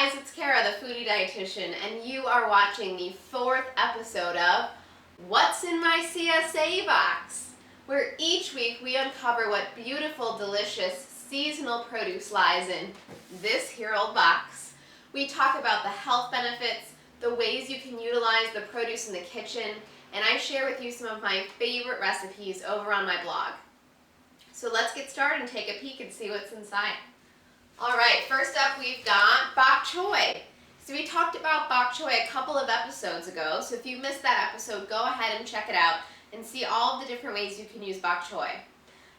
guys, it's Kara, the foodie dietitian, and you are watching the 4th episode of What's in My CSA Box, where each week we uncover what beautiful, delicious, seasonal produce lies in this here old box. We talk about the health benefits, the ways you can utilize the produce in the kitchen, and I share with you some of my favorite recipes over on my blog. So let's get started and take a peek and see what's inside. Alright, first up we've got bok choy. So we talked about bok choy a couple of episodes ago, so if you missed that episode, go ahead and check it out and see all of the different ways you can use bok choy.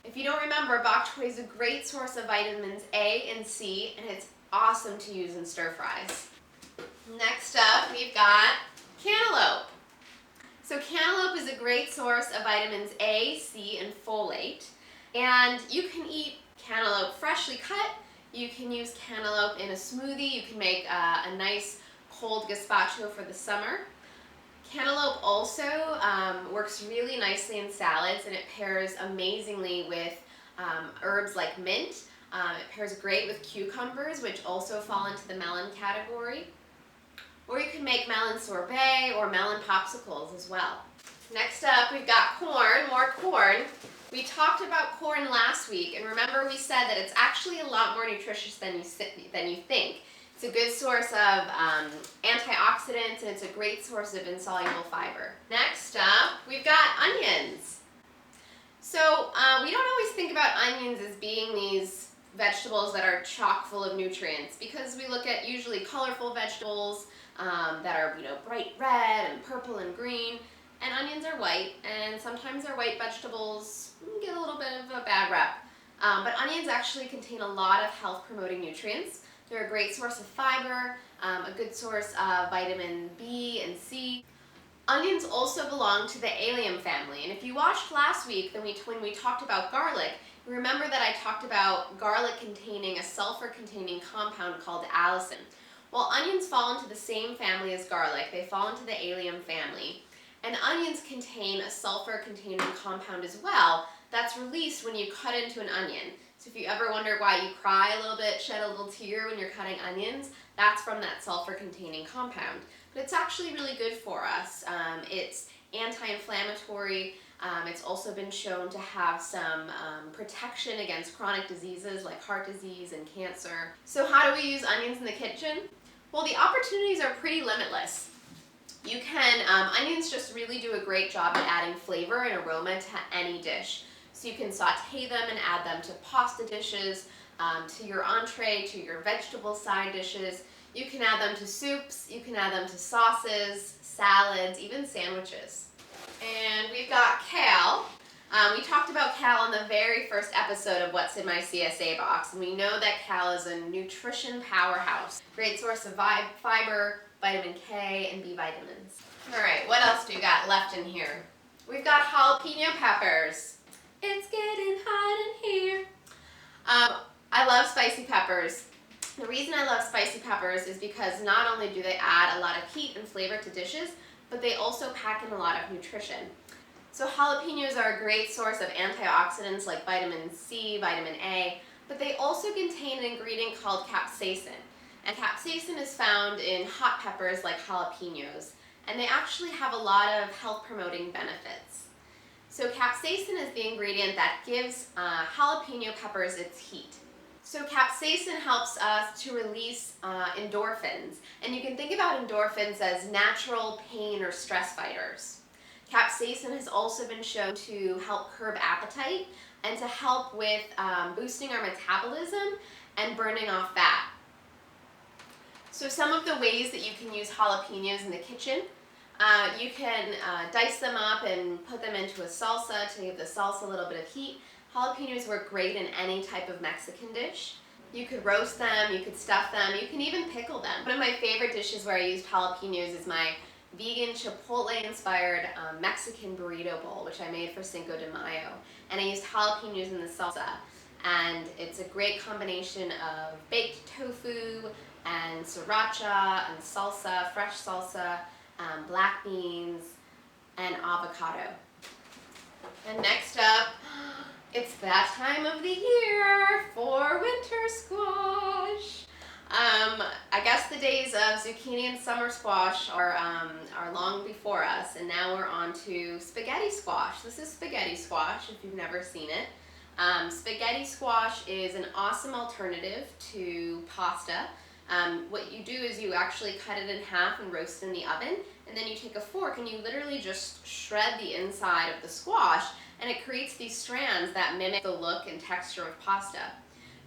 If you don't remember, bok choy is a great source of vitamins A and C, and it's awesome to use in stir fries. Next up, we've got cantaloupe. So cantaloupe is a great source of vitamins A, C, and folate, and you can eat cantaloupe freshly cut. You can use cantaloupe in a smoothie. You can make a nice cold gazpacho for the summer. Cantaloupe also works really nicely in salads, and it pairs amazingly with herbs like mint. It pairs great with cucumbers, which also fall into the melon category. Or you can make melon sorbet or melon popsicles as well. Next up, we've got corn, more corn. We talked about corn last week, and remember we said that it's actually a lot more nutritious than you think. It's a good source of antioxidants, and it's a great source of insoluble fiber. Next up, we've got onions. So we don't always think about onions as being these vegetables that are chock full of nutrients, because we look at usually colorful vegetables that are bright red and purple and green. And onions are white, and sometimes our white vegetables get a little bit of a bad rep. But onions actually contain a lot of health-promoting nutrients. They're a great source of fiber, a good source of vitamin B and C. Onions also belong to the allium family, and if you watched last week when we talked about garlic, remember that I talked about garlic containing a sulfur-containing compound called allicin. Well, onions fall into the same family as garlic. They fall into the allium family. And onions contain a sulfur-containing compound as well that's released when you cut into an onion. So if you ever wonder why you cry a little bit, shed a little tear when you're cutting onions, that's from that sulfur-containing compound. But it's actually really good for us. It's anti-inflammatory. It's also been shown to have some protection against chronic diseases like heart disease and cancer. So how do we use onions in the kitchen? Well, the opportunities are pretty limitless. You can, onions just really do a great job at adding flavor and aroma to any dish. So you can saute them and add them to pasta dishes, to your entree, to your vegetable side dishes. You can add them to soups, you can add them to sauces, salads, even sandwiches. And we've got kale. We talked about kale in the very first episode of What's in My CSA Box, and we know that kale is a nutrition powerhouse. Great source of fiber, vitamin K, and B vitamins. Alright, what else do we got left in here? We've got jalapeno peppers. It's getting hot in here. I love spicy peppers. The reason I love spicy peppers is because not only do they add a lot of heat and flavor to dishes, but they also pack in a lot of nutrition. So jalapenos are a great source of antioxidants like vitamin C, vitamin A, but they also contain an ingredient called capsaicin. And capsaicin is found in hot peppers like jalapenos, and they actually have a lot of health-promoting benefits. So capsaicin is the ingredient that gives jalapeno peppers its heat. So capsaicin helps us to release endorphins, and you can think about endorphins as natural pain or stress fighters. Capsaicin has also been shown to help curb appetite and to help with boosting our metabolism and burning off fat. So some of the ways that you can use jalapenos in the kitchen, you can dice them up and put them into a salsa to give the salsa a little bit of heat. Jalapenos work great in any type of Mexican dish. You could roast them, you could stuff them, you can even pickle them. One of my favorite dishes where I used jalapenos is my vegan Chipotle-inspired Mexican burrito bowl, which I made for Cinco de Mayo. And I used jalapenos in the salsa. And it's a great combination of baked tofu and sriracha and salsa, fresh salsa, black beans, and avocado. And next up, it's that time of the year for winter squash. I guess the days of zucchini and summer squash are long before us, and now we're on to spaghetti squash. This is spaghetti squash if you've never seen it. Spaghetti squash is an awesome alternative to pasta. What you do is you actually cut it in half and roast it in the oven, and then you take a fork and you literally just shred the inside of the squash, and it creates these strands that mimic the look and texture of pasta.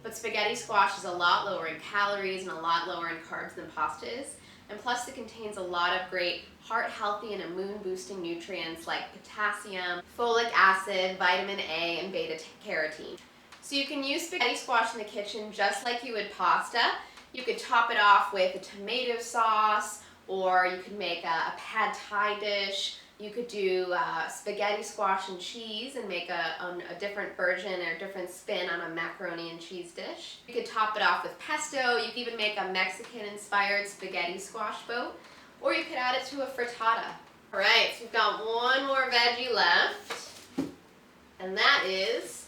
But spaghetti squash is a lot lower in calories and a lot lower in carbs than pasta is, and plus it contains a lot of great heart-healthy and immune-boosting nutrients like potassium, folic acid, vitamin A, and beta-carotene. So you can use spaghetti squash in the kitchen just like you would pasta. You could top it off with a tomato sauce, or you could make a pad thai dish. You could do spaghetti squash and cheese and make a different version or a different spin on a macaroni and cheese dish. You could top it off with pesto. You could even make a Mexican-inspired spaghetti squash boat, or you could add it to a frittata. All right, so we've got one more veggie left, and that is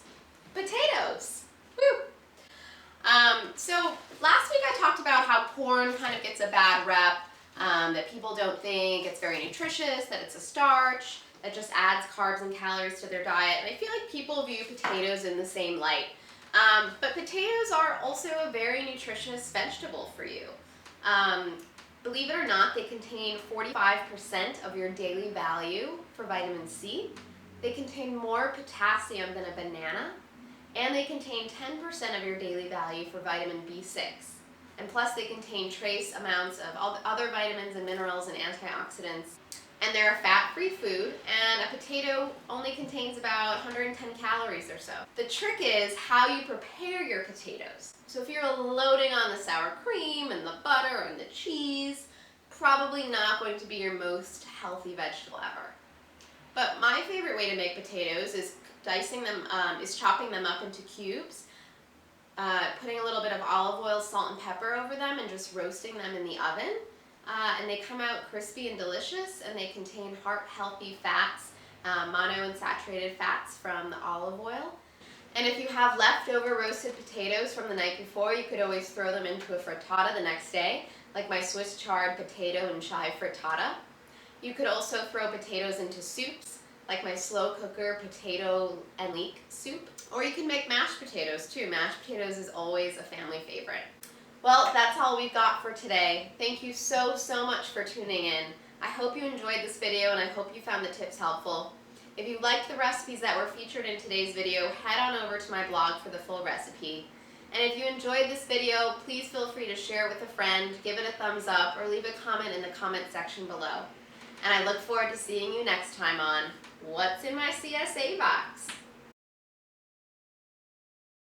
potatoes. Woo! So last week I talked about how corn kind of gets a bad rep, that people don't think it's very nutritious, that it's a starch, that just adds carbs and calories to their diet. And I feel like people view potatoes in the same light. But potatoes are also a very nutritious vegetable for you. Believe it or not, they contain 45% of your daily value for vitamin C. They contain more potassium than a banana. And they contain 10% of your daily value for vitamin B6. And plus they contain trace amounts of all the other vitamins and minerals and antioxidants. And they're a fat-free food, and a potato only contains about 110 calories or so. The trick is how you prepare your potatoes. So if you're loading on the sour cream and the butter and the cheese, probably not going to be your most healthy vegetable ever. But my favorite way to make potatoes is chopping them up into cubes, putting a little bit of olive oil, salt, and pepper over them, and just roasting them in the oven. And they come out crispy and delicious, and they contain heart-healthy fats, monounsaturated fats from the olive oil. And if you have leftover roasted potatoes from the night before, you could always throw them into a frittata the next day, like my Swiss chard potato and chive frittata. You could also throw potatoes into soups, like my slow cooker potato and leek soup. Or you can make mashed potatoes too. Mashed potatoes is always a family favorite. Well, that's all we've got for today. Thank you so much for tuning in. I hope you enjoyed this video, and I hope you found the tips helpful. If you liked the recipes that were featured in today's video, head on over to my blog for the full recipe. And if you enjoyed this video, please feel free to share it with a friend, give it a thumbs up, or leave a comment in the comment section below. And I look forward to seeing you next time on What's in My CSA Box?